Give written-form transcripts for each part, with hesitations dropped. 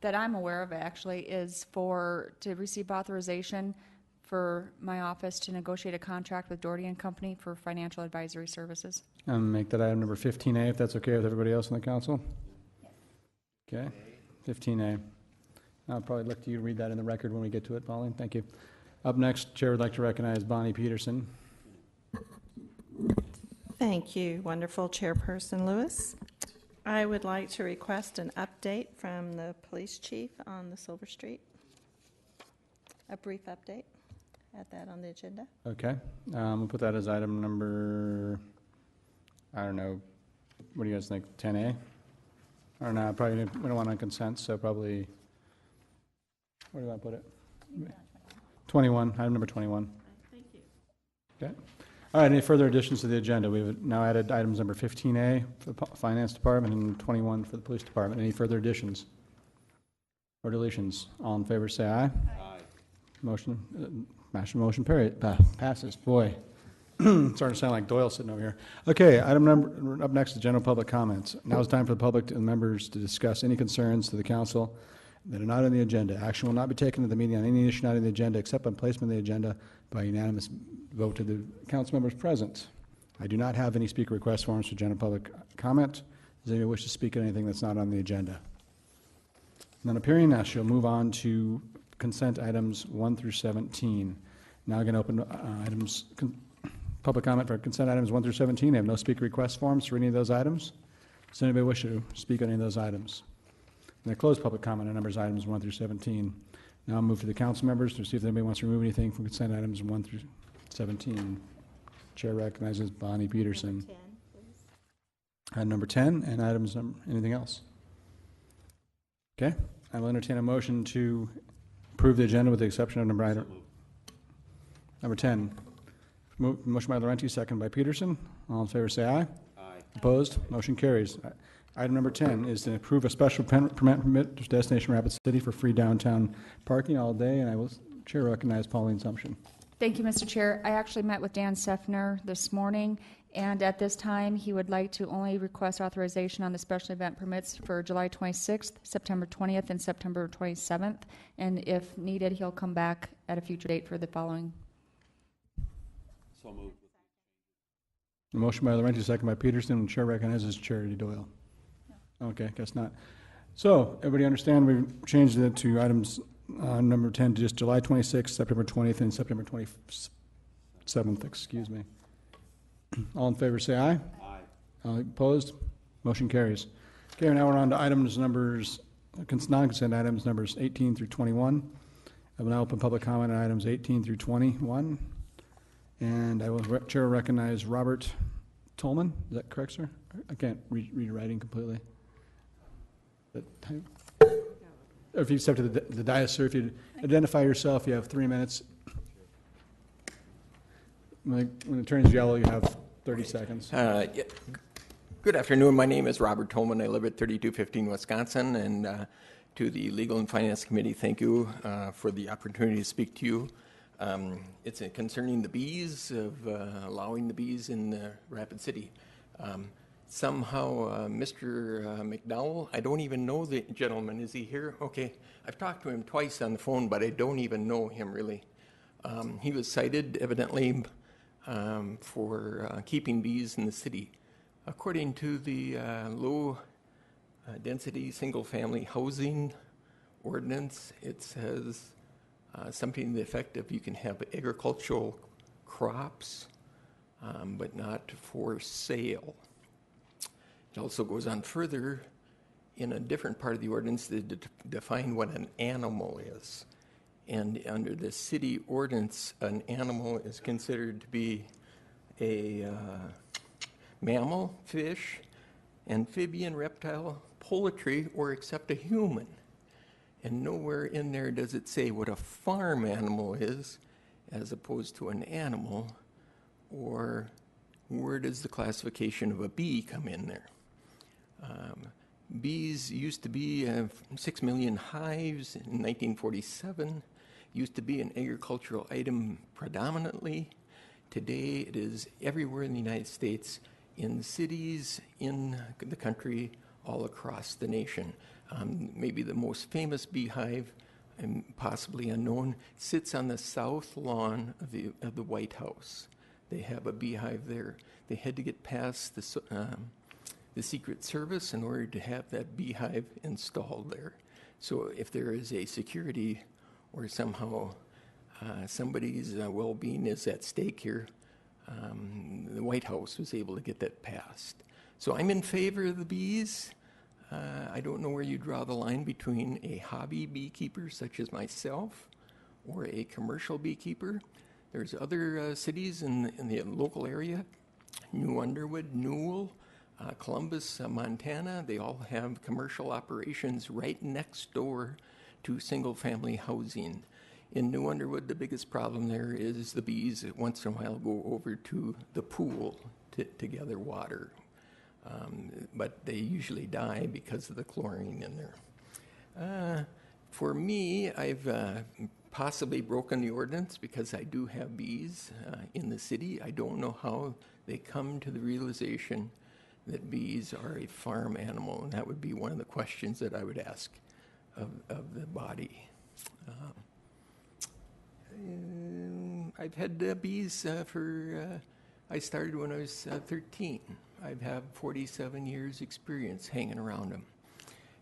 that I'm aware of actually is to receive authorization for my office to negotiate a contract with Doherty and Company for financial advisory services. Make that item number 15A, if that's okay with everybody else on the council. Okay, 15A. I'll probably look to you to read that in the record when we get to it, Pauline. Thank you. Up next, Chair would like to recognize Bonnie Peterson. Thank you, wonderful Chairperson Lewis. I would like to request an update from the police chief on the Silver Street. A brief update. Add that on the agenda. Okay, we'll put that as item number, I don't know, what do you guys think, 10A? Or no, probably we don't want on consent, so probably, where do I put it? 21, item number 21. Thank you. Okay. All right, any further additions to the agenda? We've now added items number 15A for the Finance Department and 21 for the Police Department. Any further additions or deletions? All in favor say aye. Aye. Motion passes. Boy, starting to sound like Doyle sitting over here. Okay, item number up next is general public comments. Now is time for the public and members to discuss any concerns to the council that are not on the agenda. Action will not be taken at the meeting on any issue not on the agenda except on placement of the agenda by unanimous vote to the council members present. I do not have any speaker request forms for general public comment. Does anyone wish to speak on anything that's not on the agenda? None appearing. Now she'll move on to consent items 1 through 17. Now I'm going to open public comment for consent items 1 through 17. I have no speaker request forms for any of those items. Does anybody wish to speak on any of those items? And I close public comment on numbers items 1 through 17. Now I'll move to the council members to see if anybody wants to remove anything from consent items 1 through 17. Chair recognizes Bonnie Peterson. Number 10, please. Item number 10 and items anything else? Okay, I will entertain a motion to approve the agenda with the exception of number 10. Motion by Laurenti, second by Peterson. All in favor say aye. Aye. Opposed? Motion carries. Item number 10 is to approve a special permit to Destination Rapid City for free downtown parking all day, and I will Chair recognize Pauline Sumption. Thank you, Mr. Chair. I actually met with Dan Seffner this morning, and at this time he would like to only request authorization on the special event permits for July 26th, September 20th, and September 27th, and if needed he'll come back at a future date for the following. So moved. A motion by Laurenti, second by Peterson, and Chair recognizes Charity Doyle. No. Okay, guess not. So everybody understand we've changed it to items number 10 to just July 26th, September 20th, and September 27th, excuse me. All in favor say aye. Aye. Opposed? Motion carries. Okay, now we're on to items numbers, non-consent items numbers 18 through 21. I will now open public comment on items 18 through 21. And I will Chair recognize Robert Tolman. Is that correct, sir? I can't read your writing completely. Or if you step to the dais, sir, if you identify yourself, you have 3 minutes. When it turns yellow, you have 30 seconds. Yeah. Good afternoon. My name is Robert Tolman. I live at 3215 Wisconsin. And to the Legal and Finance Committee, thank you for the opportunity to speak to you. It's concerning the bees, of allowing the bees in Rapid City. Somehow, Mr. McDowell, I don't even know the gentleman. Is he here? Okay. I've talked to him twice on the phone, but I don't even know him really. He was cited, evidently, for keeping bees in the city. According to the low-density single-family housing ordinance, it says something to the effect of you can have agricultural crops, but not for sale. It also goes on further in a different part of the ordinance to define what an animal is. And under the city ordinance, an animal is considered to be a mammal, fish, amphibian, reptile, poultry, or except a human. And nowhere in there does it say what a farm animal is as opposed to an animal, or where does the classification of a bee come in there? Bees used to be 6 million hives in 1947, used to be an agricultural item predominantly. Today it is everywhere in the United States, in cities, in the country, all across the nation. Maybe the most famous beehive, and possibly unknown, sits on the south lawn of the White House. They have a beehive there. They had to get past the Secret Service in order to have that beehive installed there. So if there is a security or somehow somebody's well-being is at stake here, the White House was able to get that passed. So I'm in favor of the bees. I don't know where you draw the line between a hobby beekeeper such as myself or a commercial beekeeper. There's other cities in the local area, New Underwood, Newell, Columbus, Montana. They all have commercial operations right next door to single-family housing. In New Underwood, the biggest problem there is the bees that once in a while go over to the pool to gather water. But they usually die because of the chlorine in there. For me, I've possibly broken the ordinance because I do have bees in the city. I don't know how they come to the realization that bees are a farm animal, and that would be one of the questions that I would ask of the body. I've had bees I started when I was 13. I've had 47 years experience hanging around them.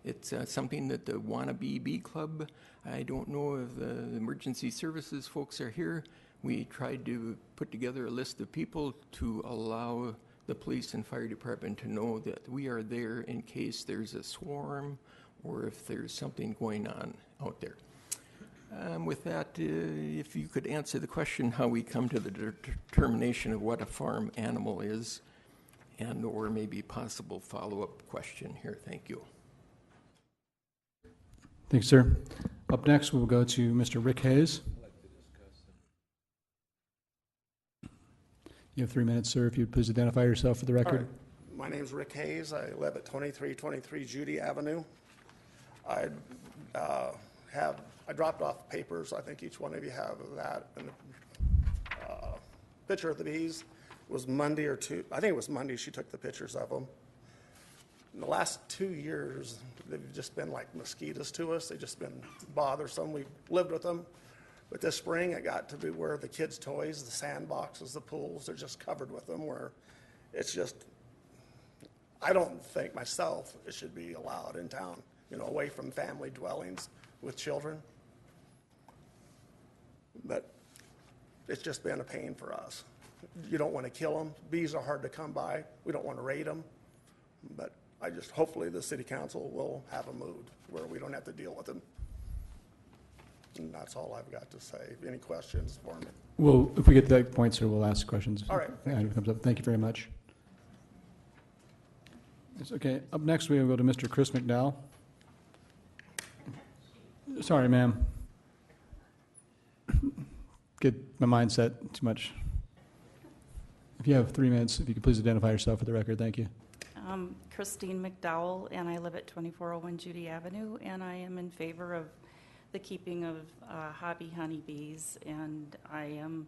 It's something that the Wannabe Bee Club, I don't know if the emergency services folks are here. We tried to put together a list of people to allow the police and fire department to know that we are there in case there's a swarm or if there's something going on out there. With that, if you could answer the question how we come to the determination of what a farm animal is, and or maybe possible follow-up question here. Thank you. Thanks, sir. Up next, we'll go to Mr. Rick Hayes. You have 3 minutes, sir. If you'd please identify yourself for the record. All right. My name's Rick Hayes. I live at 2323 Judy Avenue. I dropped off papers. I think each one of you have that. And the picture of the bees was Monday or two. I think it was Monday she took the pictures of them. In the last 2 years, they've just been like mosquitoes to us. They've just been bothersome. We've lived with them. But this spring, it got to be where the kids' toys, the sandboxes, the pools, they're just covered with them, where it's just, I don't think myself it should be allowed in town, away from family dwellings with children. But it's just been a pain for us. You don't want to kill them. Bees are hard to come by. We don't want to raid them. But hopefully the city council will have a mood where we don't have to deal with them. And that's all I've got to say. Any questions for me? Well, if we get to that point, sir, we'll ask questions. All right. Thank you very much. It's okay. Up next, we will go to Mr. Chris McDowell. Sorry, ma'am. Get my mindset too much. If you have 3 minutes, if you could please identify yourself for the record. Thank you. Christine McDowell, and I live at 2401 Judy Avenue, and I am in favor of the keeping of hobby honeybees, and I am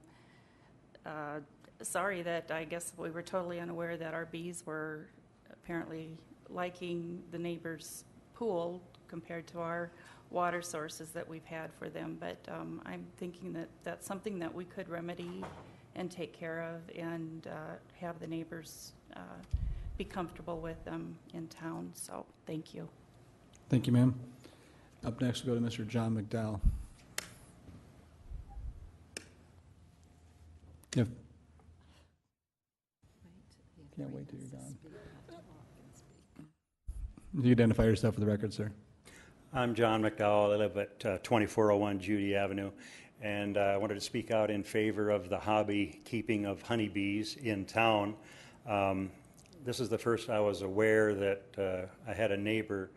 sorry that I guess we were totally unaware that our bees were apparently liking the neighbor's pool compared to our water sources that we've had for them, but I'm thinking that that's something that we could remedy and take care of and have the neighbors be comfortable with them in town, so thank you. Thank you, ma'am. Up next, we'll go to Mr. John McDowell. Can't wait till you're gone. You identify yourself for the record, sir. I'm John McDowell. I live at 2401 Judy Avenue, and I wanted to speak out in favor of the hobby keeping of honeybees in town. This is the first I was aware that I had a neighbor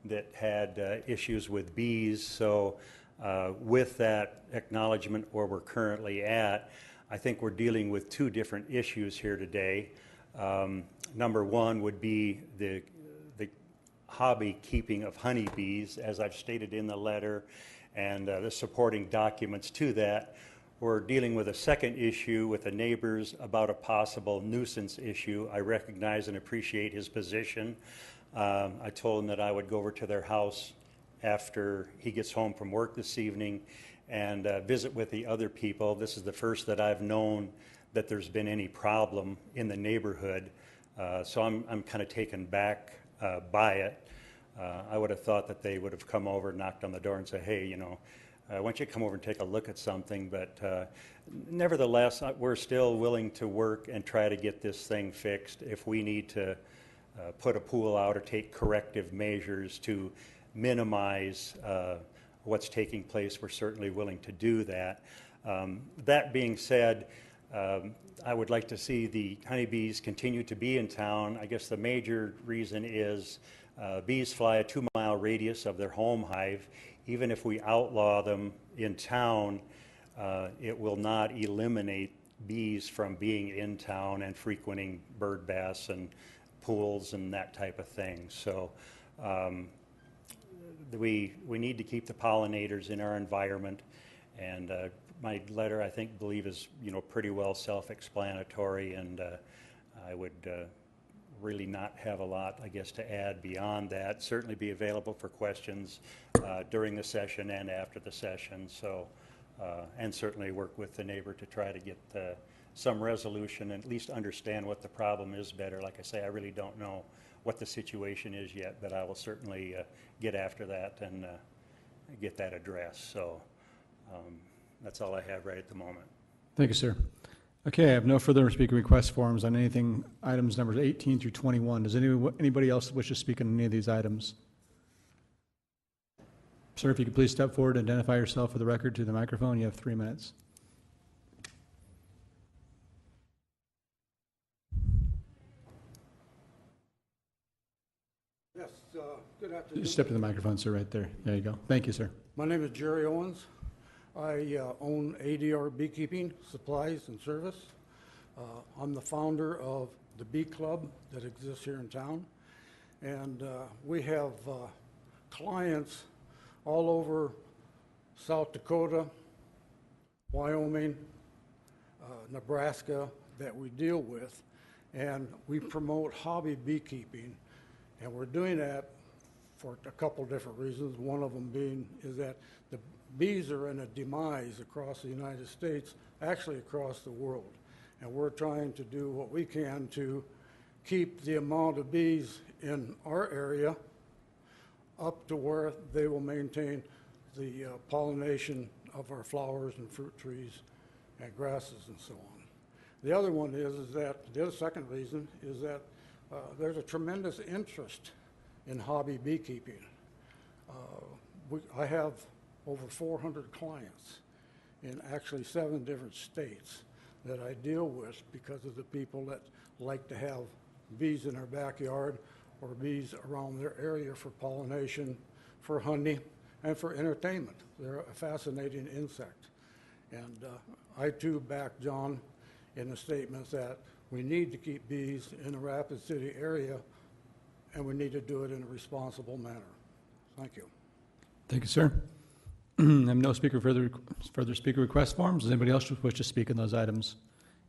that had issues with bees. So with that acknowledgement where we're currently at, I think we're dealing with two different issues here today. Number one would be the hobby keeping of honeybees, as I've stated in the letter, and the supporting documents to that. We're dealing with a second issue with the neighbors about a possible nuisance issue. I recognize and appreciate his position. I told him that I would go over to their house after he gets home from work this evening and visit with the other people. This is the first that I've known that there's been any problem in the neighborhood. So I'm kind of taken back by it. I would have thought that they would have come over, knocked on the door and said, hey, you know, why don't you come over and take a look at something? But nevertheless, we're still willing to work and try to get this thing fixed. If we need to put a pool out or take corrective measures to minimize what's taking place, we're certainly willing to do that. That being said, I would like to see the honeybees continue to be in town. I guess the major reason is bees fly a 2-mile radius of their home hive. Even if we outlaw them in town, it will not eliminate bees from being in town and frequenting bird baths and pools and that type of thing. So we need to keep the pollinators in our environment, and my letter, I believe is, you know, pretty well self-explanatory, and I would really not have a lot, I guess, to add beyond that. Certainly be available for questions during the session and after the session. So, and certainly work with the neighbor to try to get some resolution and at least understand what the problem is better. Like I say, I really don't know what the situation is yet, but I will certainly get after that and get that addressed. So that's all I have right at the moment. Thank you, sir. Okay, I have no further speaker request forms on anything, items numbers 18 through 21. Does anybody else wish to speak on any of these items? Sir, if you could please step forward and identify yourself for the record to the microphone. You have 3 minutes. Yes, good afternoon. Just step to the microphone, sir, right there. There you go. Thank you, sir. My name is Jerry Owens. I own ADR Beekeeping Supplies and Service. I'm the founder of the Bee Club that exists here in town. And we have clients all over South Dakota, Wyoming, Nebraska that we deal with. And we promote hobby beekeeping. And we're doing that for a couple different reasons. One of them being is that the bees are in a demise across the United States, actually across the world. And we're trying to do what we can to keep the amount of bees in our area up to where they will maintain the pollination of our flowers and fruit trees and grasses and so on. The other one is that, the other second reason is that there's a tremendous interest in hobby beekeeping. I have over 400 clients in actually 7 different states that I deal with because of the people that like to have bees in their backyard or bees around their area for pollination, for honey, and for entertainment. They're a fascinating insect. And I too back John in the statements that we need to keep bees in the Rapid City area, and we need to do it in a responsible manner. Thank you. Thank you, sir. I have no further speaker request forms. Does anybody else wish to speak on those items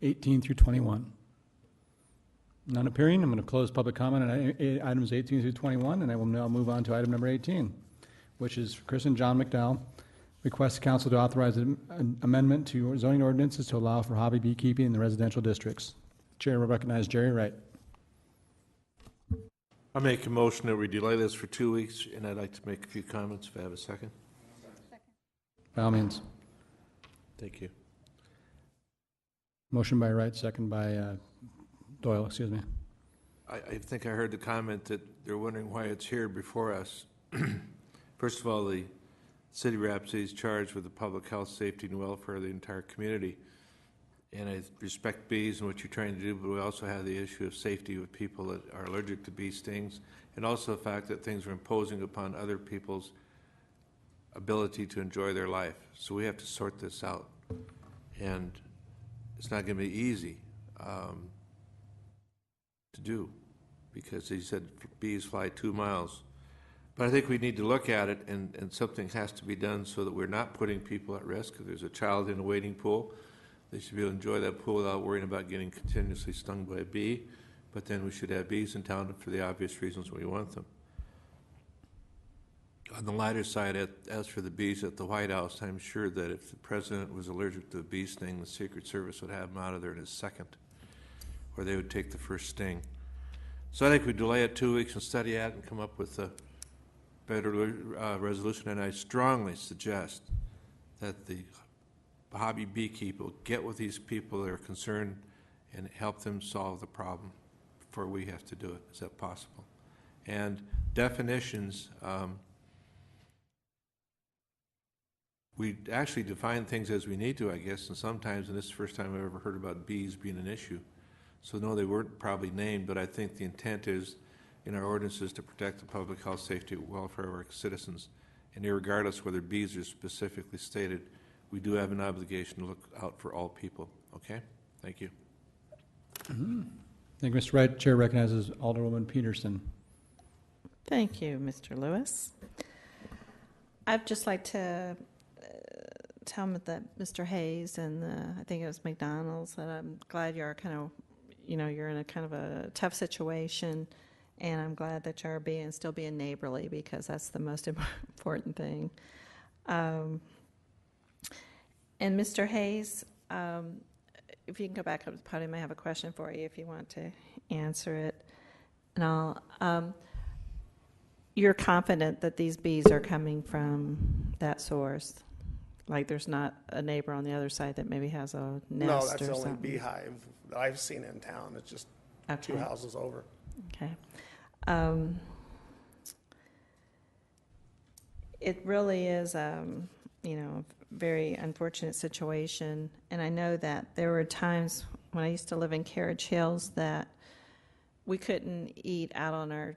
18 through 21? None appearing. I'm going to close public comment on items 18 through 21, and I will now move on to item number 18, which is Chris and John McDowell. Request the council to authorize an amendment to zoning ordinances to allow for hobby beekeeping in the residential districts. Chair will recognize Jerry Wright. I make a motion that we delay this for 2 weeks, and I'd like to make a few comments if I have a second. By all means. Thank you. Motion by Wright, second by Doyle, excuse me. I think I heard the comment that they're wondering why it's here before us. First of all, the City of Rapid City is charged with the public health, safety, and welfare of the entire community. And I respect bees and what you're trying to do, but we also have the issue of safety with people that are allergic to bee stings, and also the fact that things are imposing upon other people's ability to enjoy their life. So we have to sort this out. And it's not going to be easy to do, because he said bees fly 2 miles. But I think we need to look at it, and something has to be done so that we're not putting people at risk. If there's a child in a wading pool, they should be able to enjoy that pool without worrying about getting continuously stung by a bee. but then we should have bees in town for the obvious reasons we want them. On the lighter side, as for the bees at the White House, I'm sure that if the president was allergic to the bee sting, the Secret Service would have him out of there in a second, or they would take the first sting. So I think we delay it 2 weeks and study it and come up with a better resolution. And I strongly suggest that the hobby beekeeper get with these people that are concerned and help them solve the problem before we have to do it. Is that possible? And definitions, we actually define things as we need to, I guess, and sometimes, and this is the first time I've ever heard about bees being an issue. So no, they weren't probably named, but I think the intent is in our ordinances to protect the public health, safety, and welfare of our citizens. And irregardless whether bees are specifically stated, we do have an obligation to look out for all people. Okay? Thank you. Thank you, Mr. Wright. Chair recognizes Alderwoman Peterson. Thank you, Mr. Lewis. I'd just like to tell me that Mr. Hayes and I think it was McDonald's, that I'm glad you're kind of, you're in a kind of a tough situation, and I'm glad that you're still being neighborly, because that's the most important thing. And Mr. Hayes, if you can go back up to the podium, I have a question for you if you want to answer it. And you're confident that these bees are coming from that source? Like there's not a neighbor on the other side that maybe has a nest No, or that's the only something? beehive that I've seen in town. It's just Okay. 2 houses over. Okay. It really is, a very unfortunate situation. And I know that there were times when I used to live in Carriage Hills that we couldn't eat out on our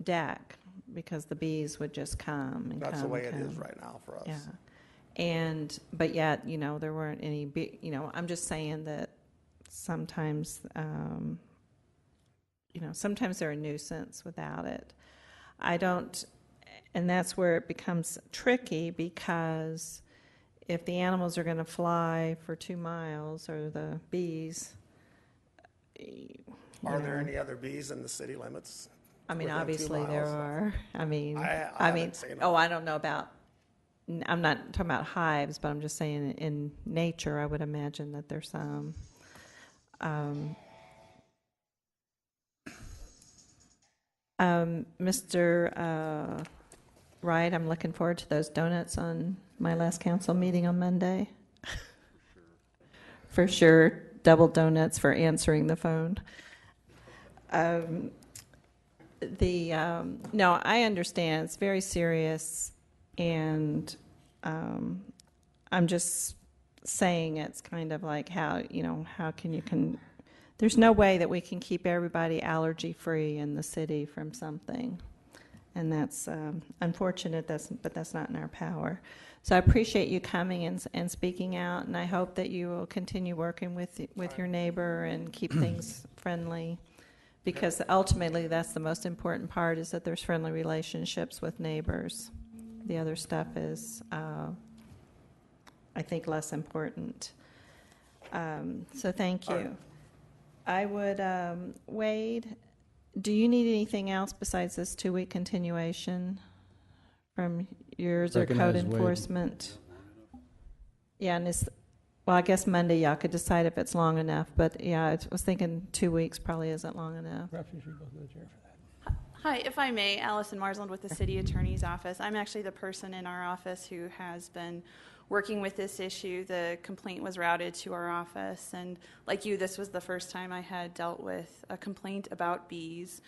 deck because the bees would just come and That's come the way and it is come. right now for us. Yeah. But yet, there weren't any, I'm just saying that sometimes, sometimes they're a nuisance without it. And that's where it becomes tricky, because if the animals are going to fly for 2 miles, or the bees, Are there any other bees in the city limits? I mean, within 2 obviously there miles? are. I mean, I I mean, haven't seen them. I don't know about. I'm not talking about hives, but I'm just saying in nature, I would imagine that there's some. Mr. Wright, I'm looking forward to those donuts on my last council meeting on Monday. For sure, double donuts for answering the phone. No, I understand. It's very serious, and I'm just saying it's kind of like how can you there's no way that we can keep everybody allergy free in the city from something, and that's unfortunate. But that's not in our power. So I appreciate you coming and speaking out, and I hope that you will continue working with your neighbor and keep things friendly. Because ultimately, that's the most important part, is that there's friendly relationships with neighbors. The other stuff is, I think, less important. So thank you. I would, Wade, do you need anything else besides this 2-week continuation from yours or code Recognize Wade. enforcement? Yeah, and well, I guess Monday y'all could decide if it's long enough, but yeah, I was thinking 2 weeks probably isn't long enough. Perhaps you should go to the chair for that. Hi, if I may, Allison Marsland with the City Attorney's Office. I'm actually the person in our office who has been working with this issue. The complaint was routed to our office, and like you, this was the first time I had dealt with a complaint about bees.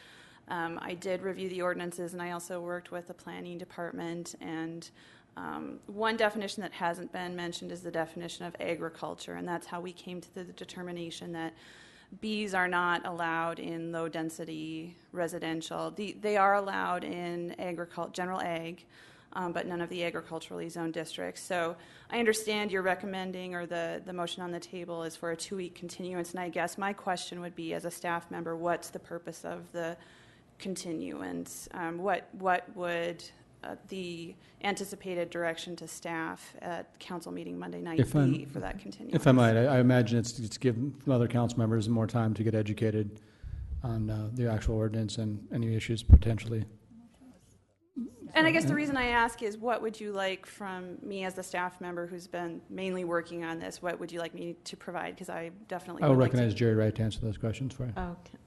I did review the ordinances, and I also worked with the planning department, and one definition that hasn't been mentioned is the definition of agriculture, and that's how we came to the determination that bees are not allowed in low-density residential. They are allowed in general ag, but none of the agriculturally zoned districts. So I understand you're recommending, or the motion on the table is for a 2-week continuance, and I guess my question would be, as a staff member, what's the purpose of the continuance? What would the anticipated direction to staff at council meeting Monday night be for that continuance? If I might, I imagine it's to give other council members more time to get educated on the actual ordinance and any issues potentially. And I guess the reason I ask is, what would you like from me as the staff member who's been mainly working on this? What would you like me to provide? Because I definitely I will would like to. recognize Jerry Wright to answer those questions for you. Okay.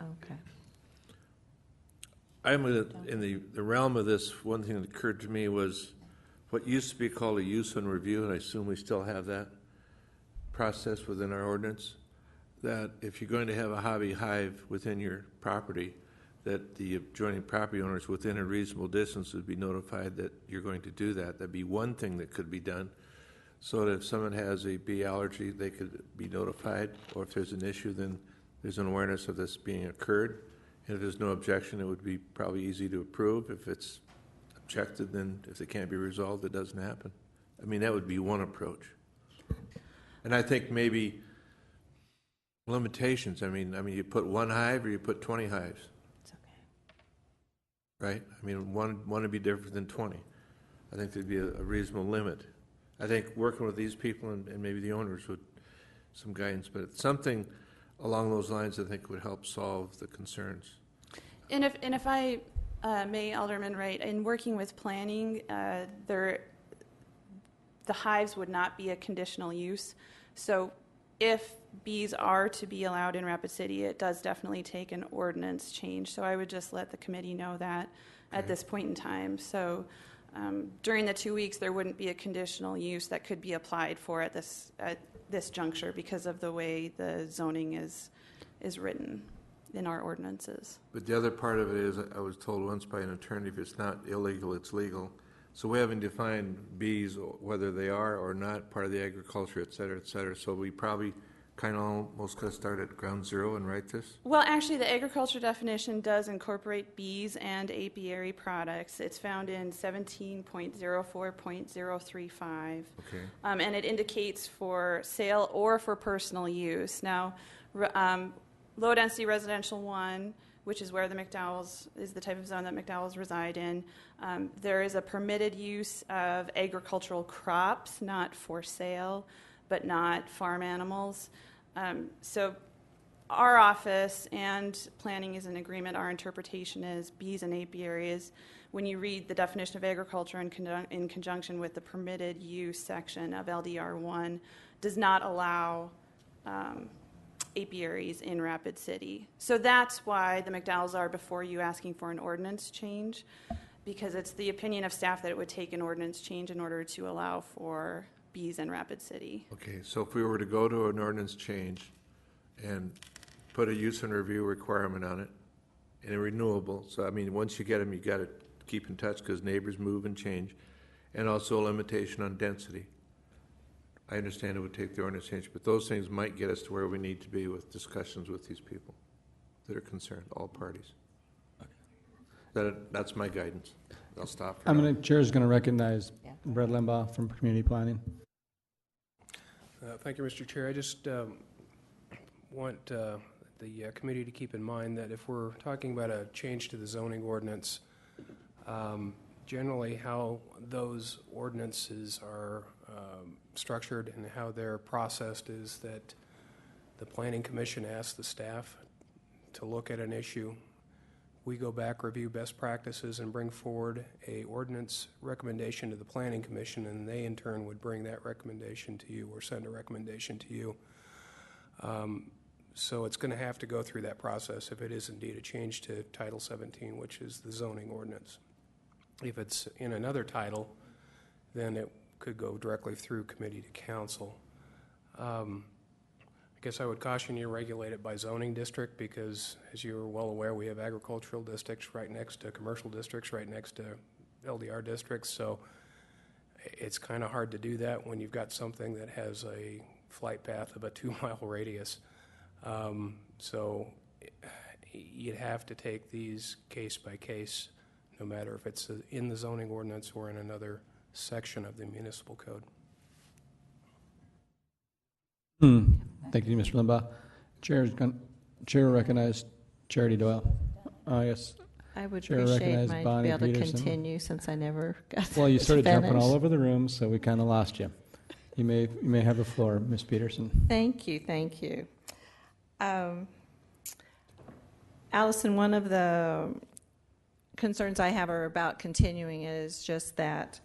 I'm gonna, in the realm of this, one thing that occurred to me was what used to be called a use and review, and I assume we still have that process within our ordinance, that if you're going to have a hobby hive within your property, that the adjoining property owners within a reasonable distance would be notified that you're going to do that. That'd be one thing that could be done, so that if someone has a bee allergy, they could be notified, or if there's an issue, then there's an awareness of this being occurred. And if there's no objection, it would be probably easy to approve. If it's objected, then if it can't be resolved, it doesn't happen. I mean, that would be one approach. And I think maybe limitations. I mean, you put one hive or you put 20 hives. It's okay. Right? I mean, one would be different than 20. I think there'd be a reasonable limit. I think working with these people and maybe the owners would, some guidance, but something along those lines I think would help solve the concerns. And if I may, Alderman Wright, in working with planning, the hives would not be a conditional use. So if bees are to be allowed in Rapid City, it does definitely take an ordinance change. So I would just let the committee know that at this point in time. So during the 2 weeks, there wouldn't be a conditional use that could be applied for at this juncture because of the way the zoning is written in our ordinances. But the other part of it is, I was told once by an attorney, if it's not illegal, it's legal. So we haven't defined bees, whether they are or not part of the agriculture, et cetera, et cetera. So we probably kind of almost got to start at ground zero and write this? Well, actually, the agriculture definition does incorporate bees and apiary products. It's found in 17.04.035. Okay. And it indicates for sale or for personal use. Now, low-density residential 1, which is where the McDowells is the type of zone that McDowells reside in, there is a permitted use of agricultural crops, not for sale, but not farm animals. So our office and planning is in agreement. Our interpretation is bees and apiaries. When you read the definition of agriculture in conjunction with the permitted use section of LDR 1, does not allow apiaries in Rapid City. So that's why the McDowells are before you asking for an ordinance change, because it's the opinion of staff that it would take an ordinance change in order to allow for bees in Rapid City. Okay, so if we were to go to an ordinance change and put a use and review requirement on it, and a renewable, so I mean, once you get them, you got to keep in touch because neighbors move and change, and also a limitation on density. I understand it would take the ordinance change, but those things might get us to where we need to be with discussions with these people that are concerned, all parties. That's my guidance. I'll stop for now. Chair's going to recognize Brett Limbaugh from Community Planning. Thank you, Mr. Chair. I just want the committee to keep in mind that if we're talking about a change to the zoning ordinance, generally how those ordinances are structured and how they're processed is that the Planning Commission asks the staff to look at an issue. We go back, review best practices, and bring forward a ordinance recommendation to the Planning Commission, and they in turn would bring that recommendation to you or send a recommendation to you. So it's going to have to go through that process if it is indeed a change to Title 17, which is the zoning ordinance. If it's in another title, then it could go directly through committee to council. I guess I would caution you to regulate it by zoning district because, as you're well aware, we have agricultural districts right next to commercial districts, right next to LDR districts. So it's kind of hard to do that when you've got something that has a flight path of a 2-mile radius. So you'd have to take these case by case, no matter if it's in the zoning ordinance or in another section of the municipal code. Thank you, Mr. Limbaugh. Chair recognized Charity Doyle. Yes. I would Chair appreciate recognized might Bonnie be able to Peterson. continue since I never got Well, you started jumping all finished. over the room, so we kind of lost you. You may have the floor, Ms. Peterson. Thank you. Allison, one of the concerns I have are about continuing is just that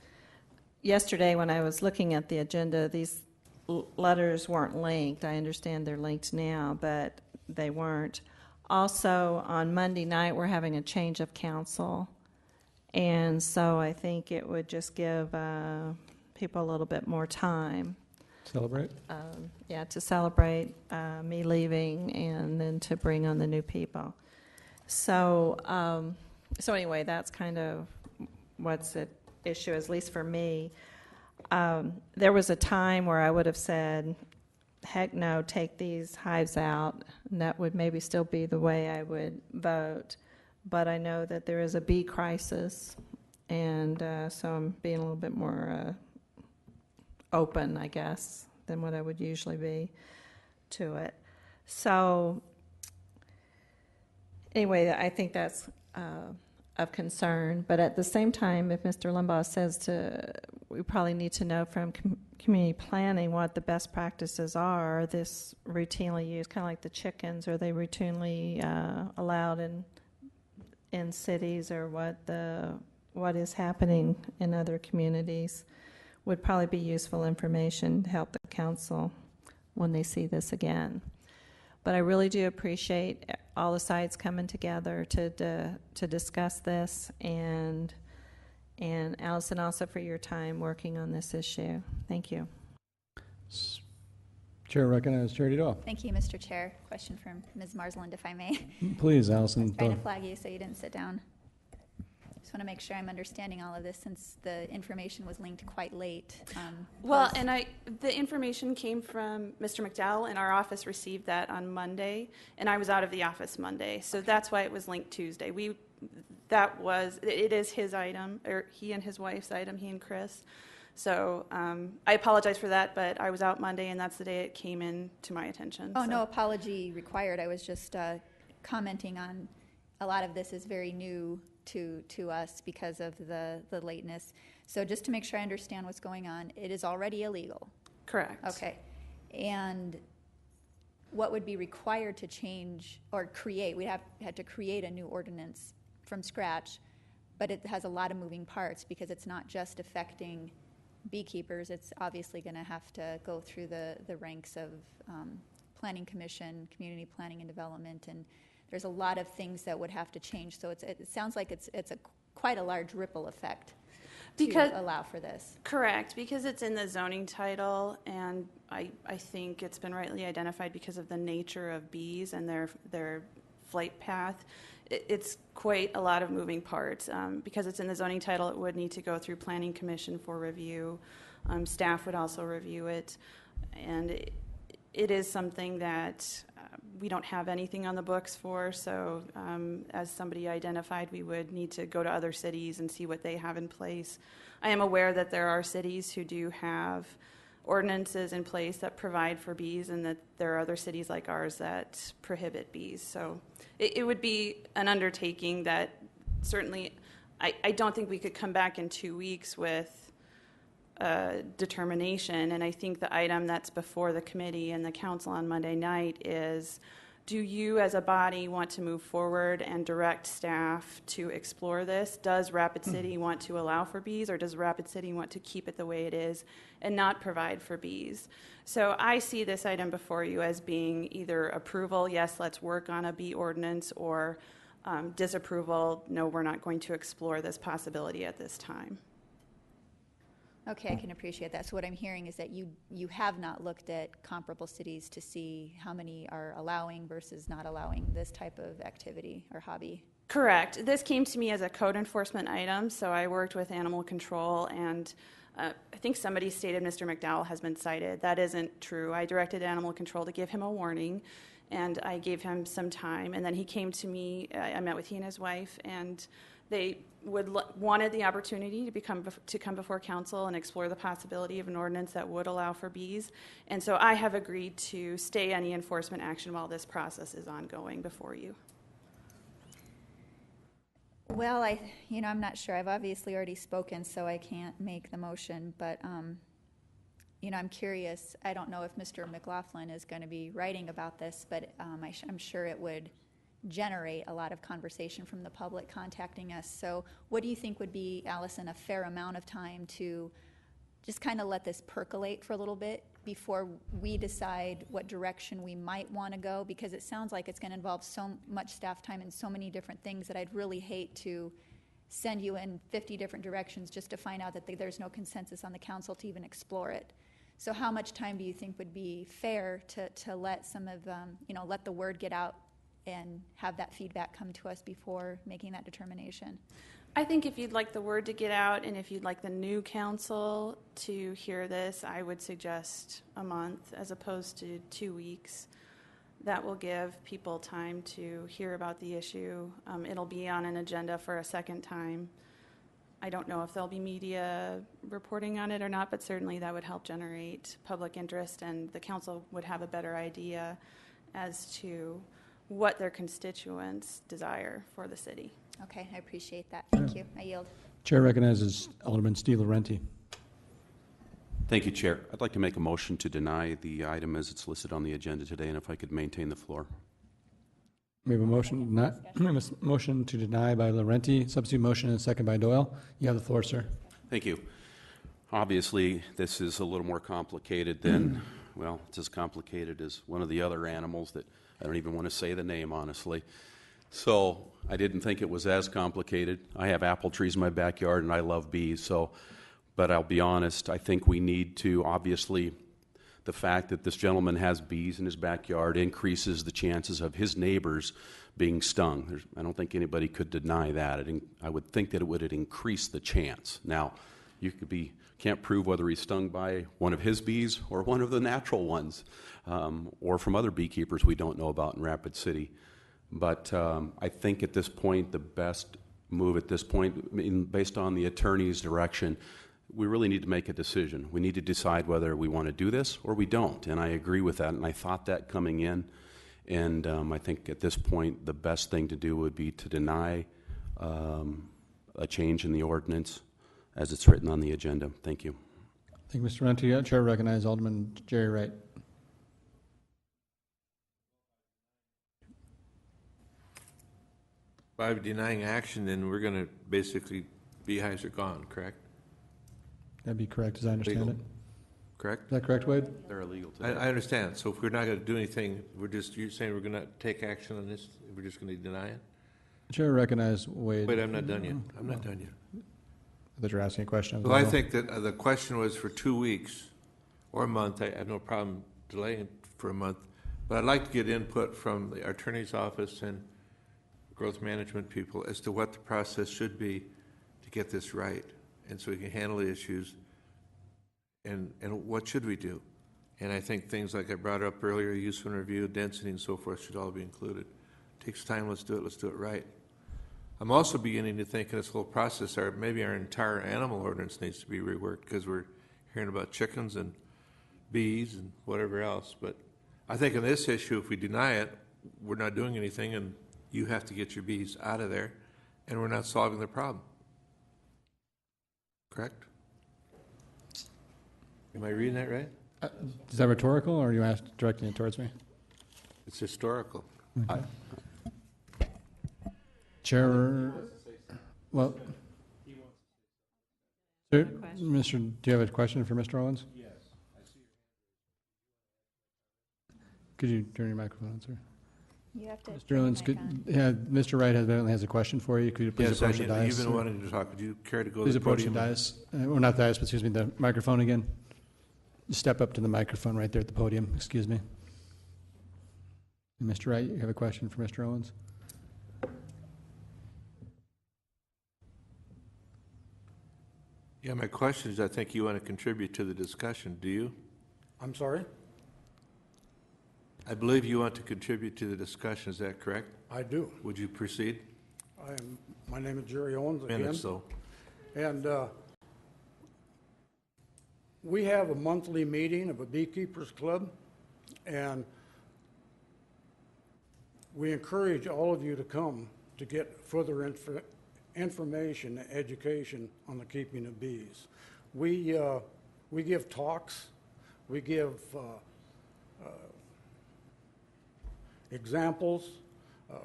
yesterday when I was looking at the agenda, these letters weren't linked. I understand they're linked now, but they weren't. Also, on Monday night, we're having a change of council. And so I think it would just give people a little bit more time. Celebrate? Yeah, to celebrate me leaving and then to bring on the new people. So, so anyway, that's kind of what's at issue, at least for me. There was a time where I would have said, heck no, take these hives out, and that would maybe still be the way I would vote. But I know that there is a bee crisis, and so I'm being a little bit more open, I guess, than what I would usually be to it. So anyway, I think that's of concern. But at the same time, if Mr. Limbaugh says we probably need to know from community planning what the best practices are. This routinely used, kind of like the chickens, are they routinely allowed in cities, or what is happening in other communities would probably be useful information to help the council when they see this again. But I really do appreciate all the sides coming together to discuss this, and Allison, also for your time working on this issue. Thank you. Chair recognizes Charity Doyle. Thank you, Mr. Chair. Question from Ms. Marsland, if I may. Please, Allison. Trying to flag you so you didn't sit down. Just want to make sure I'm understanding all of this, since the information was linked quite late. Well, and the information came from Mr. McDowell, and our office received that on Monday, and I was out of the office Monday, so that's why it was linked Tuesday. It is his item, or he and his wife's item, he and Chris. So I apologize for that, but I was out Monday, and that's the day it came in to my attention. Oh, so. no apology required. I was just commenting on a lot of this is very new to us because of the lateness. So just to make sure I understand what's going on, it is already illegal. Correct. Okay. And what would be required to change or create? We'd had to create a new ordinance from scratch, but it has a lot of moving parts because it's not just affecting beekeepers. It's obviously going to have to go through the ranks of planning commission, community planning and development, and there's a lot of things that would have to change. So it sounds like it's quite a large ripple effect to allow for this. Correct, because it's in the zoning title, and I think it's been rightly identified because of the nature of bees and their flight path. It's quite a lot of moving parts. Because it's in the zoning title, it would need to go through Planning Commission for review. Staff would also review it, and it is something that we don't have anything on the books for, so as somebody identified, we would need to go to other cities and see what they have in place. I am aware that there are cities who do have ordinances in place that provide for bees, and that there are other cities like ours that prohibit bees. So it would be an undertaking that certainly I don't think we could come back in 2 weeks with determination, and I think the item that's before the committee and the council on Monday night is, do you as a body want to move forward and direct staff to explore this? Does Rapid City want to allow for bees, or does Rapid City want to keep it the way it is and not provide for bees? So I see this item before you as being either approval, yes, let's work on a bee ordinance, or disapproval, no, we're not going to explore this possibility at this time. Okay, I can appreciate that. So what I'm hearing is that you have not looked at comparable cities to see how many are allowing versus not allowing this type of activity or hobby. Correct. This came to me as a code enforcement item, so I worked with animal control, and I think somebody stated Mr. McDowell has been cited. That isn't true. I directed animal control to give him a warning, and I gave him some time, and then he came to me. I met with he and his wife, and they wanted the opportunity to come before council and explore the possibility of an ordinance that would allow for bees. And so I have agreed to stay any enforcement action while this process is ongoing before you. Well, I'm not sure. I've obviously already spoken, so I can't make the motion, but I'm curious. I don't know if Mr. McLaughlin is going to be writing about this, but I'm sure it would generate a lot of conversation from the public contacting us. So what do you think would be, Allison, a fair amount of time to just kind of let this percolate for a little bit before we decide what direction we might want to go? Because it sounds like it's going to involve so much staff time and so many different things that I'd really hate to send you in 50 different directions just to find out that there's no consensus on the council to even explore it. So how much time do you think would be fair to let some of, let the word get out and have that feedback come to us before making that determination? I think if you'd like the word to get out and if you'd like the new council to hear this, I would suggest a month as opposed to 2 weeks. That will give people time to hear about the issue. It'll be on an agenda for a second time. I don't know if there'll be media reporting on it or not, but certainly that would help generate public interest, and the council would have a better idea as to what their constituents desire for the city. Okay, I appreciate that. Thank you. I yield. Chair recognizes Alderman Steve Laurenti. Thank you, Chair. I'd like to make a motion to deny the item as it's listed on the agenda today, and if I could maintain the floor. We have a motion, motion to deny by Laurenti, substitute motion and a second by Doyle. You have the floor, sir. Thank you. Obviously, this is a little more complicated than, well, it's as complicated as one of the other animals that I don't even want to say the name, honestly. So I didn't think it was as complicated. I have apple trees in my backyard, and I love bees. But I'll be honest, I think we need to, obviously, the fact that this gentleman has bees in his backyard increases the chances of his neighbors being stung. I don't think anybody could deny that. I would think that it would increase the chance. Now, you can't prove whether he's stung by one of his bees or one of the natural ones, or from other beekeepers we don't know about in Rapid City. But I think at this point, the best move at this point, based on the attorney's direction, we really need to make a decision. We need to decide whether we want to do this or we don't, and I agree with that, and I thought that coming in, and I think at this point the best thing to do would be to deny a change in the ordinance as it's written on the agenda. Thank you. Thank you, Mr. Laurenti. Chair recognizes Alderman Jerry Wright. By denying action, then we're going to basically, beehives are gone, correct? That'd be correct, as I understand Legal. it. Correct? Is that correct, Wade? They're illegal today. I understand. So if we're not going to do anything, you're saying we're going to take action on this? We're just going to deny it? Chair recognizes Wade. Wait, I'm not done yet. I'm not done yet. I thought you were asking a question. Well, I think that the question was for 2 weeks or a month. I have no problem delaying it for a month. But I'd like to get input from the attorney's office and growth management people as to what the process should be to get this right, and so we can handle the issues, and what should we do. And I think things like I brought up earlier, useful review, density, and so forth should all be included. It takes time. Let's do it right. I'm also beginning to think in this whole process, maybe our entire animal ordinance needs to be reworked, because we're hearing about chickens and bees and whatever else. But I think in this issue, if we deny it, we're not doing anything, and you have to get your bees out of there, and we're not solving the problem. Correct? Am I reading that right? Is that rhetorical, or are you directing it towards me? It's historical. Chair, well, sir, Mr., do you have a question for Mr. Owens? Yes. Could you turn your microphone on, sir? You have to. Mr. Owens, Mr. Wright has a question for you. Could you please approach the dais? You've been wanting to talk. Would you care to go Please to the approach the podium? dais, or not the dais, but excuse me, the microphone again. Just step up to the microphone right there at the podium, excuse me. And Mr. Wright, you have a question for Mr. Owens? Yeah, my question is, I think you want to contribute to the discussion. Do you? I'm sorry? I believe you want to contribute to the discussion. Is that correct? I do. Would you proceed? My name is Jerry Owens again. Minutes, though. And we have a monthly meeting of a beekeepers club, and we encourage all of you to come to get further information and education on the keeping of bees. We give talks, we give examples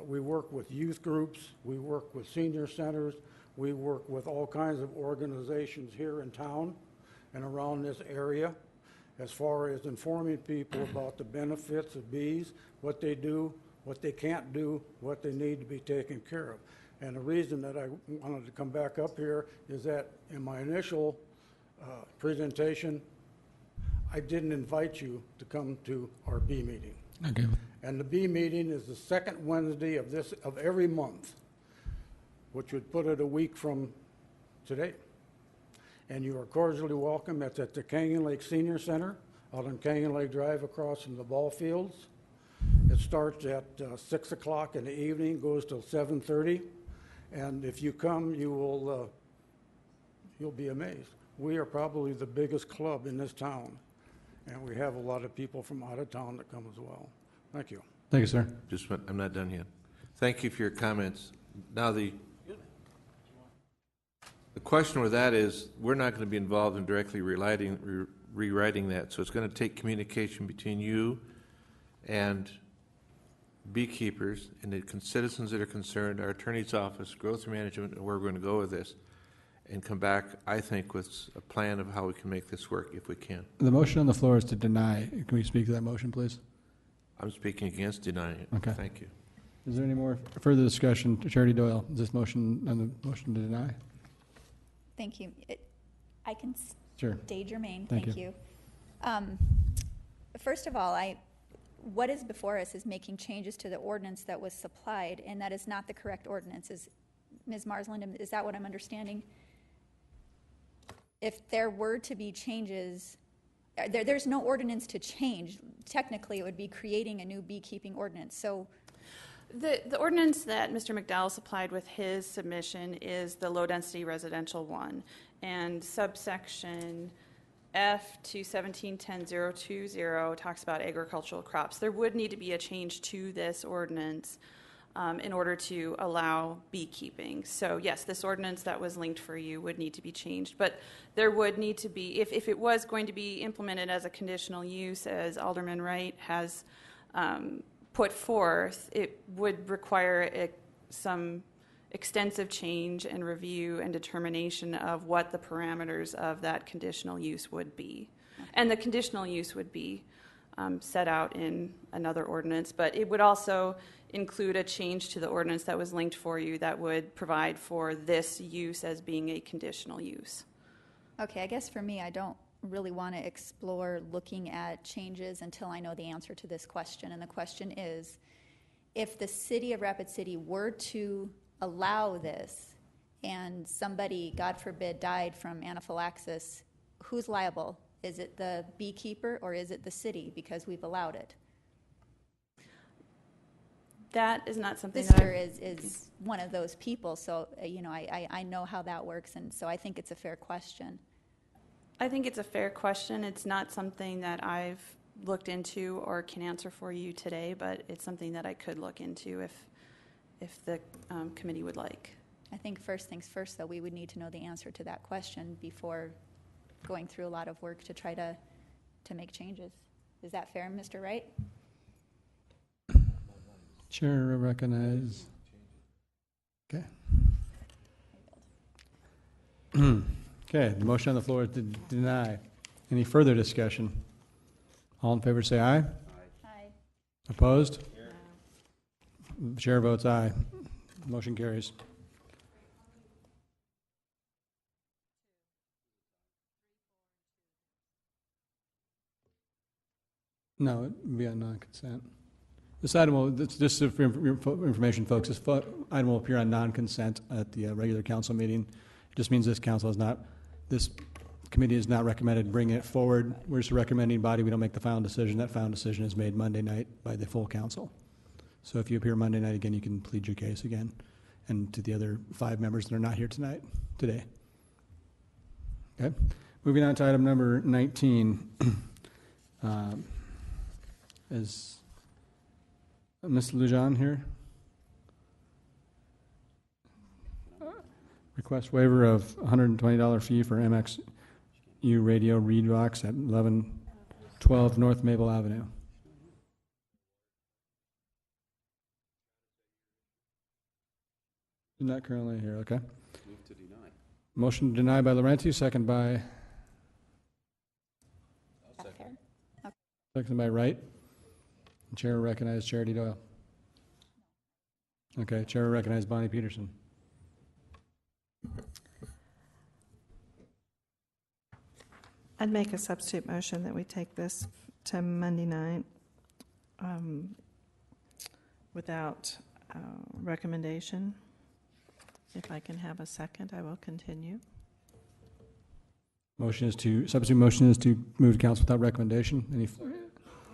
We work with youth groups, we work with senior centers, we work with all kinds of organizations here in town and around this area as far as informing people about the benefits of bees, what they do, what they can't do, what they need to be taken care of. And the reason that I wanted to come back up here is that in my initial presentation, I didn't invite you to come to our bee meeting. Okay. And the bee meeting is the second Wednesday of every month, which would put it a week from today. And you are cordially welcome. It's at the Canyon Lake Senior Center out on Canyon Lake Drive across from the ball fields. It starts at 6 o'clock in the evening, goes till 7:30. And if you come, you'll be amazed. We are probably the biggest club in this town, and we have a lot of people from out of town that come as well. Thank you. Thank you, sir. I'm not done yet. Thank you for your comments. Now, the question with that is, we're not going to be involved in directly rewriting that, so it's going to take communication between you and beekeepers and the citizens that are concerned, our attorney's office, growth management, and where we're going to go with this, and come back, I think, with a plan of how we can make this work if we can. The motion on the floor is to deny. Can we speak to that motion, please? I'm speaking against denying it. Okay. Thank you. Is there any more further discussion? Charity Doyle, is this motion on the motion to deny? Thank you. I can Sure. stay germane. Thank Thank you. First of all, what is before us is making changes to the ordinance that was supplied, and that is not the correct ordinance. Ms. Marsland, is that what I'm understanding? If there were to be changes, there's no ordinance to change. Technically, it would be creating a new beekeeping ordinance. So The ordinance that Mr. McDowell supplied with his submission is the low-density residential one, and subsection F to 1710.020 talks about agricultural crops. There would need to be a change to this ordinance in order to allow beekeeping. So yes, this ordinance that was linked for you would need to be changed, but there would need to be, if it was going to be implemented as a conditional use, as Alderman Wright has put forth, it would require some extensive change and review and determination of what the parameters of that conditional use would be. And the conditional use would be set out in another ordinance, but it would also include a change to the ordinance that was linked for you that would provide for this use as being a conditional use. okay, I guess for me, I don't really want to explore looking at changes until I know the answer to this question. And the question is, if the city of Rapid City were to allow this and somebody, God forbid, died from anaphylaxis, who's liable? Is it the beekeeper or is it the city because we've allowed it? That is not something Sister is one of those people, so I know how that works, and so I think it's a fair question. I think it's a fair question. It's not something that I've looked into or can answer for you today, but it's something that I could look into if the committee would like. I think first things first, though, we would need to know the answer to that question before going through a lot of work to try to make changes. Is that fair, Mr. Wright? Chair recognize. Okay. Okay, the motion on the floor is to deny. Any further discussion? All in favor say aye. Aye. Opposed? The chair votes aye. Motion carries. No, it would be on non-consent. This item will, just for information, folks, this item will appear on non-consent at the regular council meeting. It just means this council is not, this committee is not recommended bringing it forward. We're just a recommending body. We don't make the final decision. That final decision is made Monday night by the full council. So if you appear Monday night again, you can plead your case again, and to the other 5 members that are not here today. Okay. Moving on to item number 19. Is Ms. Lujan here? Request waiver of $120 fee for MXU radio read box at 1112 North Maple Avenue. Not currently here, okay. Move to deny. Motion to deny by Laurenti, second by, second by Wright. Chair will recognize Charity Doyle. Okay, Chair will recognize Bonnie Peterson. I'd make a substitute motion that we take this to Monday night without recommendation. If I can have a second, I will continue. Substitute motion is to move to council without recommendation. Any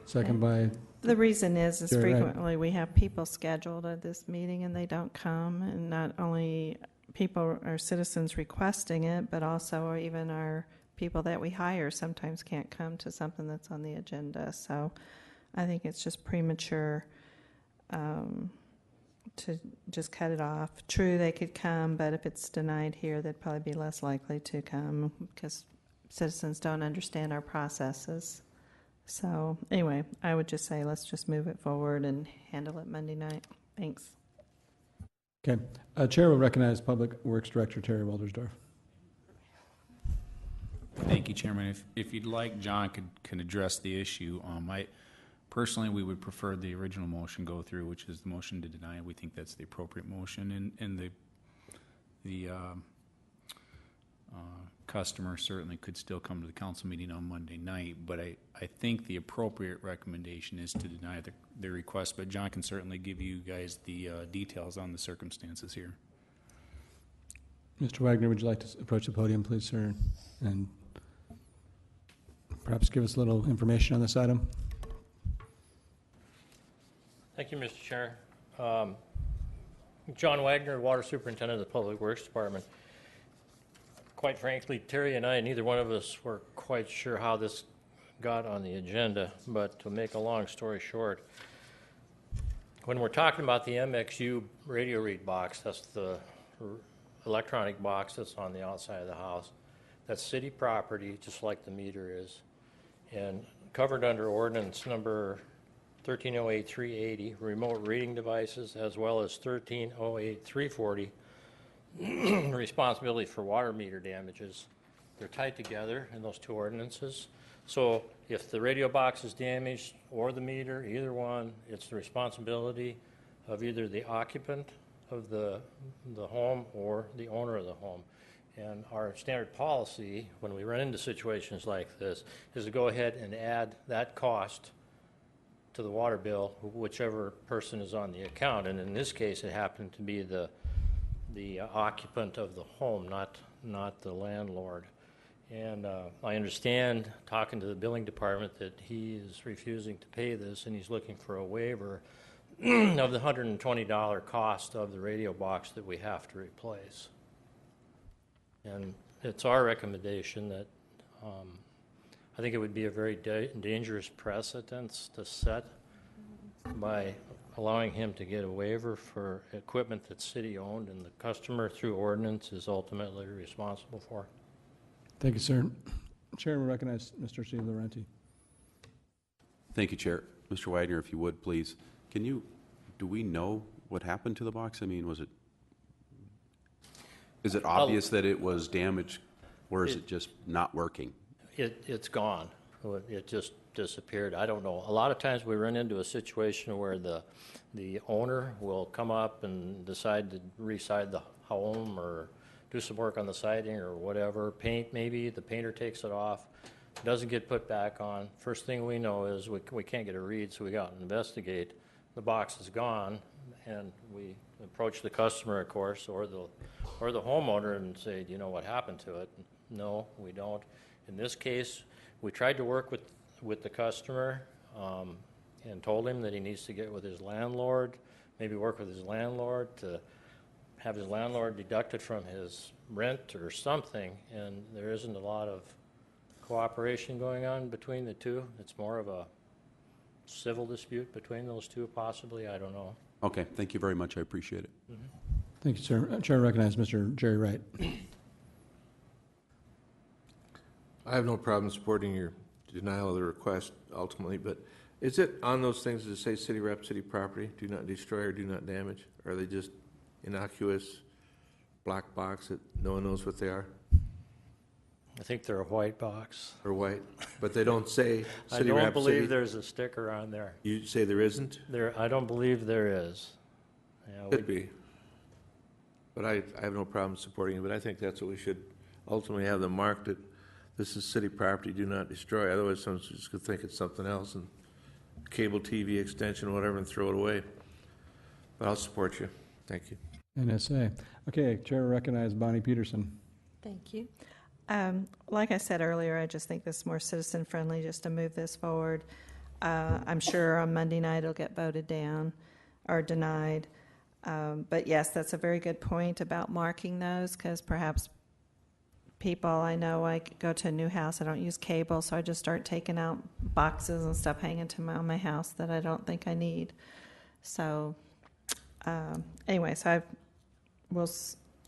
second by, The reason is Very right. frequently we have people scheduled at this meeting and they don't come, and not only people or citizens requesting it, but also even our people that we hire sometimes can't come to something that's on the agenda. So I think it's just premature to just cut it off. True, they could come, but if it's denied here, they'd probably be less likely to come because citizens don't understand our processes. So anyway, I would just say let's just move it forward and handle it Monday night. Thanks. okay. Chair will recognize Public Works Director Terry Waldersdorf. Thank you, Chairman. If you'd like, John can address the issue. Personally, we would prefer the original motion go through, which is the motion to deny. We think that's the appropriate motion, and the customer certainly could still come to the council meeting on Monday night, but I think the appropriate recommendation is to deny the request, but John can certainly give you guys the details on the circumstances here. Mr. Wagner, would you like to approach the podium, please, sir, and perhaps give us a little information on this item? Thank you, Mr. Chair. John Wagner, Water Superintendent of the Public Works Department. Quite frankly, Terry and I, neither one of us were quite sure how this got on the agenda, but to make a long story short, when we're talking about the MXU radio read box, that's the electronic box that's on the outside of the house, that's city property, just like the meter is, and covered under ordinance number 1308-380, remote reading devices, as well as 1308-340, responsibility for water meter damages. They're tied together in those two ordinances. So if the radio box is damaged or the meter, either one, it's the responsibility of either the occupant of the home or the owner of the home. And our standard policy, when we run into situations like this, is to go ahead and add that cost to the water bill, whichever person is on the account. And in this case, it happened to be the occupant of the home, not the landlord. And I understand, talking to the billing department, that he is refusing to pay this, and he's looking for a waiver of the $120 cost of the radio box that we have to replace. And it's our recommendation that I think it would be a very dangerous precedent to set by allowing him to get a waiver for equipment that's city-owned and the customer, through ordinance, is ultimately responsible for. Thank you, sir. Chair will recognize Mr. Steve Laurenti. Thank you, Chair. Mr. Wagner, if you would, please, do we know what happened to the box? I mean, is it obvious that it was damaged, or is it just not working? It's gone. It just disappeared. I don't know. A lot of times we run into a situation where the owner will come up and decide to re-side the home or do some work on the siding or whatever. Paint, maybe. The painter takes it off. Doesn't get put back on. First thing we know is we can't get a read, so we go out and investigate. The box is gone, and we approach the customer, of course, or the homeowner and say, do you know what happened to it? No, we don't. In this case, we tried to work with the customer and told him that he needs to get with his landlord, maybe work with his landlord to have his landlord deducted from his rent or something, and there isn't a lot of cooperation going on between the two. It's more of a civil dispute between those two, possibly. I don't know. Okay, thank you very much. I appreciate it. Mm-hmm. Thank you, sir. Chair will recognize Mr. Jerry Wright. I have no problem supporting your denial of the request ultimately, but is it on those things that say city rep, city property, do not destroy or do not damage? Or are they just innocuous black box that no one knows what they are? I think they're a white box. Or white? But they don't say I City don't Rapid believe City? there's a sticker on there. You say there isn't? I don't believe there is. Yeah, Could be. But I have no problem supporting it, but I think that's what we should ultimately have them marked, that this is city property, do not destroy. Otherwise, someone's just going to think it's something else, and cable TV extension, whatever, and throw it away. But I'll support you. Thank you. NSA. Okay, Chair will recognize Bonnie Peterson. Thank you. Like I said earlier, I just think this is more citizen-friendly just to move this forward. I'm sure on Monday night it'll get voted down or denied. But yes, that's a very good point about marking those, because perhaps people, I know I go to a new house, I don't use cable, so I just start taking out boxes and stuff hanging on my house that I don't think I need. So anyway, so I will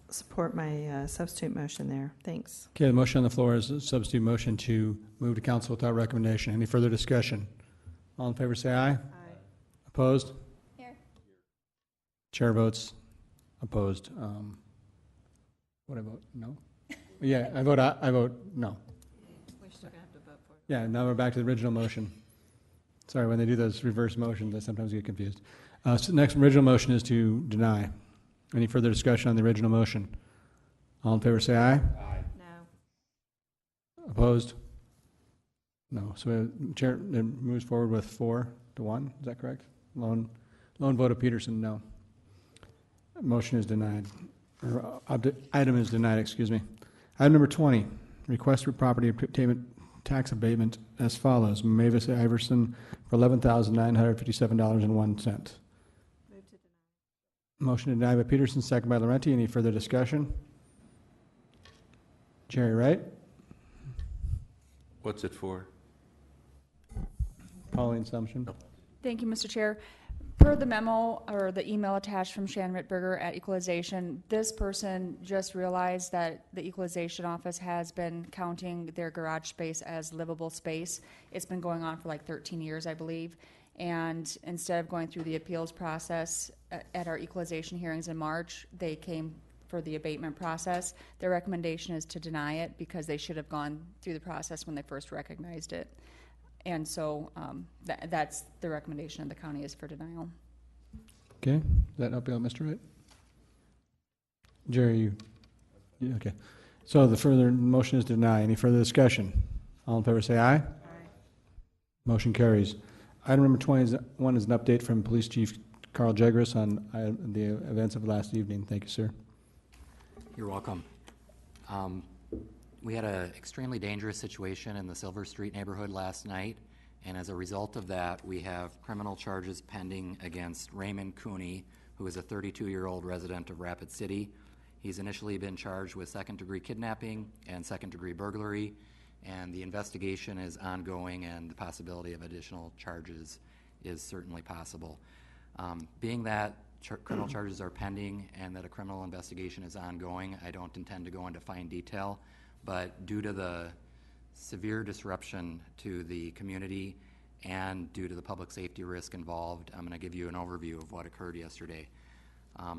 support my substitute motion there. Thanks. Okay, the motion on the floor is a substitute motion to move to council without recommendation. Any further discussion? All in favor say aye. Aye. Opposed? Here. Chair votes opposed. What I vote? No? Yeah, I vote no. We're still going to have to vote for it. Yeah, now we're back to the original motion. Sorry, when they do those reverse motions, I sometimes get confused. So next original motion is to deny. Any further discussion on the original motion? All in favor say aye. No. Opposed? No. So Chair moves forward with 4-1. Is that correct? Lone vote of Peterson, no. Motion is denied. Or item is denied, excuse me. Item number 20, request for property abatement, tax abatement as follows. Mavis Iverson for $11,957.01. Motion to deny by Peterson, second by Laurenti. Any further discussion? Jerry Wright? What's it for? Pauline Sumption? Thank you, Mr. Chair. Per the memo or the email attached from Shannon Rittberger at Equalization, this person just realized that the Equalization Office has been counting their garage space as livable space. It's been going on for like 13 years, I believe. And instead of going through the appeals process at our equalization hearings in March, they came for the abatement process. Their recommendation is to deny it because they should have gone through the process when they first recognized it. And so that's the recommendation of the county, is for denial. Okay. Does that help you out, Mr. Wright? Jerry, yeah, okay. So the further motion is to deny. Any further discussion? All in favor say aye. Aye. Motion carries. Item number 21 is an update from Police Chief Carl Jegris on the events of last evening. Thank you, sir. You're welcome. We had an extremely dangerous situation in the Silver Street neighborhood last night, and as a result of that, we have criminal charges pending against Raymond Cooney, who is a 32-year-old resident of Rapid City. He's initially been charged with second-degree kidnapping and second-degree burglary, and the investigation is ongoing, and the possibility of additional charges is certainly possible. Being that criminal charges are pending and that a criminal investigation is ongoing, I don't intend to go into fine detail, but due to the severe disruption to the community and due to the public safety risk involved, I'm going to give you an overview of what occurred yesterday.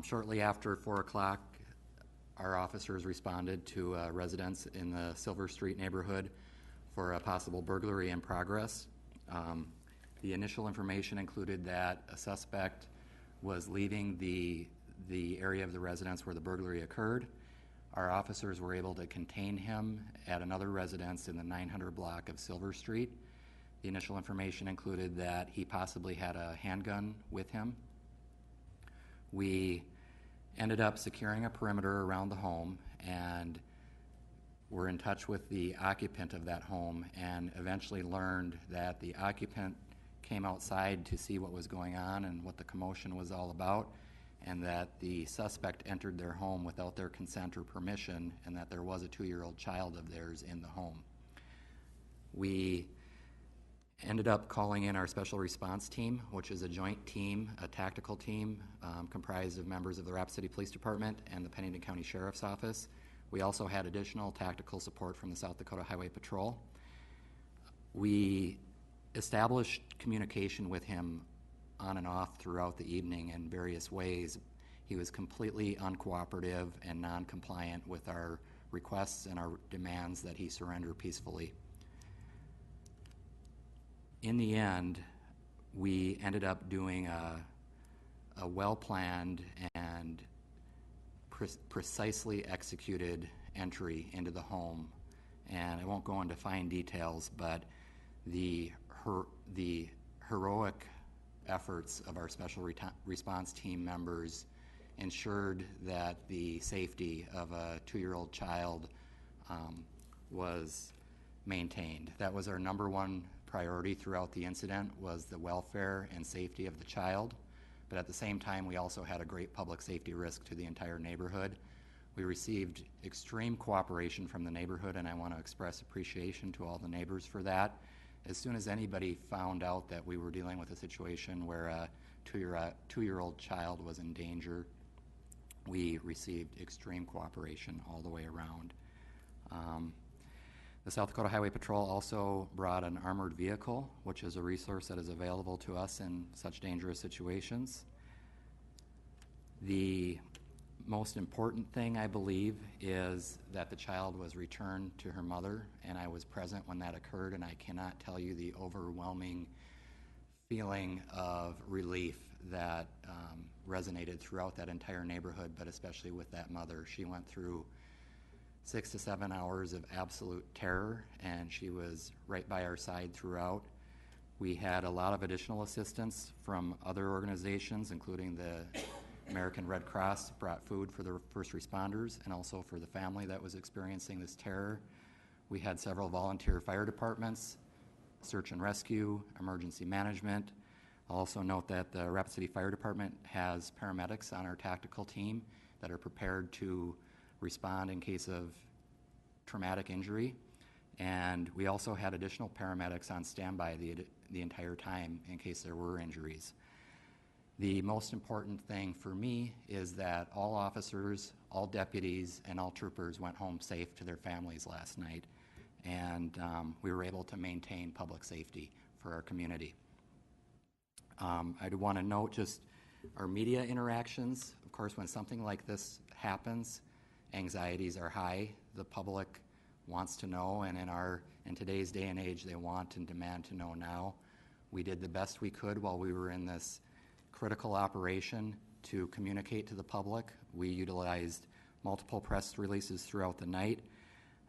Shortly after 4 o'clock, our officers responded to residents in the Silver Street neighborhood for a possible burglary in progress. The initial information included that a suspect was leaving the area of the residence where the burglary occurred. Our officers were able to contain him at another residence in the 900 block of Silver Street. The initial information included that he possibly had a handgun with him. We ended up securing a perimeter around the home and were in touch with the occupant of that home and eventually learned that the occupant came outside to see what was going on and what the commotion was all about, and that the suspect entered their home without their consent or permission, and that there was a 2-year-old child of theirs in the home. We ended up calling in our special response team, which is a joint team, a tactical team comprised of members of the Rapid City Police Department and the Pennington County Sheriff's Office. We also had additional tactical support from the South Dakota Highway Patrol. We established communication with him on and off throughout the evening in various ways. He was completely uncooperative and non-compliant with our requests and our demands that he surrender peacefully. In the end, we ended up doing a well-planned and precisely executed entry into the home. And I won't go into fine details, but the heroic efforts of our special response team members ensured that the safety of a 2-year-old child was maintained. That was our number one priority throughout the incident, was the welfare and safety of the child. But at the same time, we also had a great public safety risk to the entire neighborhood. We received extreme cooperation from the neighborhood, and I want to express appreciation to all the neighbors for that. As soon as anybody found out that we were dealing with a situation where a 2-year-old child was in danger, we received extreme cooperation all the way around. The South Dakota Highway Patrol also brought an armored vehicle, which is a resource that is available to us in such dangerous situations. The most important thing, I believe, is that the child was returned to her mother, and I was present when that occurred, and I cannot tell you the overwhelming feeling of relief that resonated throughout that entire neighborhood, but especially with that mother. She went through 6 to 7 hours of absolute terror, and she was right by our side throughout. We had a lot of additional assistance from other organizations, including the American Red Cross brought food for the first responders and also for the family that was experiencing this terror. We had several volunteer fire departments, search and rescue, emergency management. I'll also note that the Rapid City Fire Department has paramedics on our tactical team that are prepared to respond in case of traumatic injury. And we also had additional paramedics on standby the entire time in case there were injuries. The most important thing for me is that all officers, all deputies, and all troopers went home safe to their families last night, and we were able to maintain public safety for our community. I do want to note just our media interactions. Of course, when something like this happens, anxieties are high. The public wants to know, and in today's day and age, they want and demand to know now. We did the best we could while we were in this critical operation to communicate to the public. We utilized multiple press releases throughout the night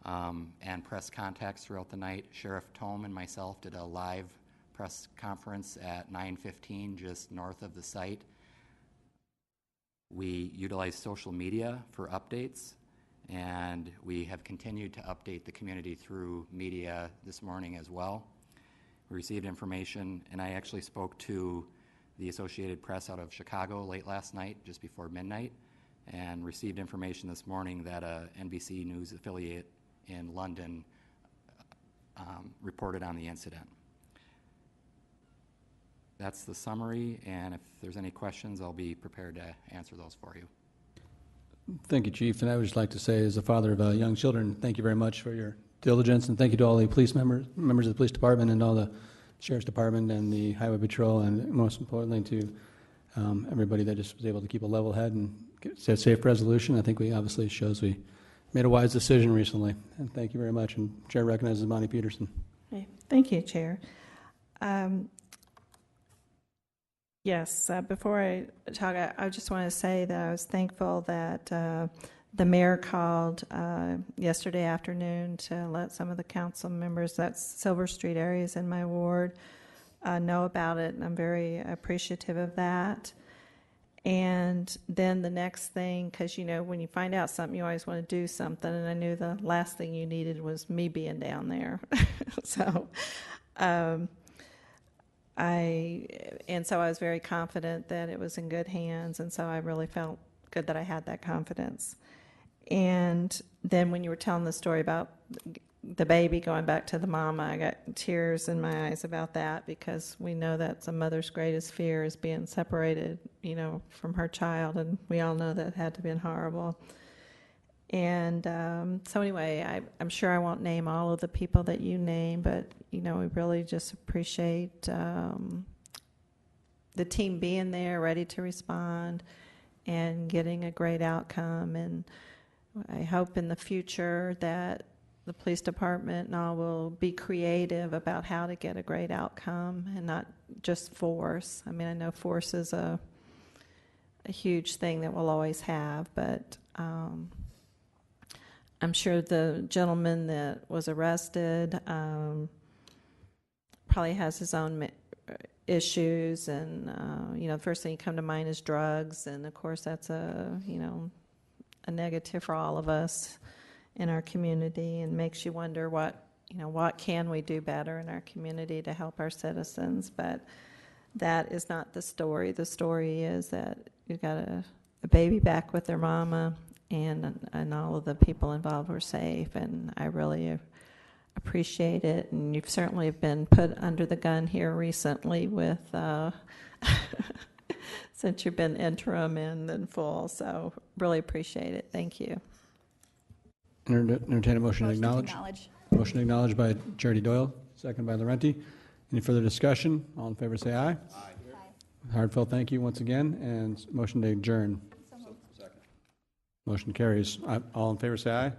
and press contacts throughout the night. Sheriff Tome and myself did a live press conference at 9:15 just north of the site. We utilized social media for updates, and we have continued to update the community through media this morning as well. We received information, and I actually spoke to the Associated Press out of Chicago late last night, just before midnight, and received information this morning that a NBC News affiliate in London reported on the incident. That's the summary, and if there's any questions, I'll be prepared to answer those for you. Thank you, Chief. And I would just like to say, as a father of young children, thank you very much for your diligence, and thank you to all the police members of the police department and all the Sheriff's Department and the Highway Patrol, and most importantly to everybody that just was able to keep a level head and get a safe resolution. I think we obviously shows we made a wise decision recently, and thank you very much. And Chair recognizes Bonnie Peterson. Okay. Thank you, Chair. Yes, before I talk, I just want to say that I was thankful that the mayor called yesterday afternoon to let some of the council members, that's Silver Street areas in my ward, know about it, and I'm very appreciative of that. And then the next thing, because, you know, when you find out something, you always want to do something, and I knew the last thing you needed was me being down there. So I was very confident that it was in good hands, and so I really felt good that I had that confidence. And then when you were telling the story about the baby going back to the mama, I got tears in my eyes about that, because we know that's a mother's greatest fear, is being separated, you know, from her child, and we all know that had to be horrible. And so anyway, I'm sure I won't name all of the people that you name, but, you know, we really just appreciate the team being there, ready to respond, and getting a great outcome. And I hope in the future that the police department and all will be creative about how to get a great outcome and not just force. I mean, I know force is a huge thing that we'll always have, but I'm sure the gentleman that was arrested probably has his own issues, and the first thing that come to mind is drugs, and of course that's a negative for all of us in our community, and makes you wonder what can we do better in our community to help our citizens. But that is not the story. The story is that you got a baby back with their mama, and all of the people involved were safe, and I really appreciate it. And you've certainly been put under the gun here recently with since you've been interim and then full, so really appreciate it. Thank you. Entertain a motion to acknowledge. Motion to acknowledge by Charity Doyle, second by Laurenti. Any further discussion? All in favor say aye. Aye. Hardfeld, thank you once again. And motion to adjourn. So moved. Motion carries. All in favor say aye. Aye.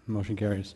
Motion carries.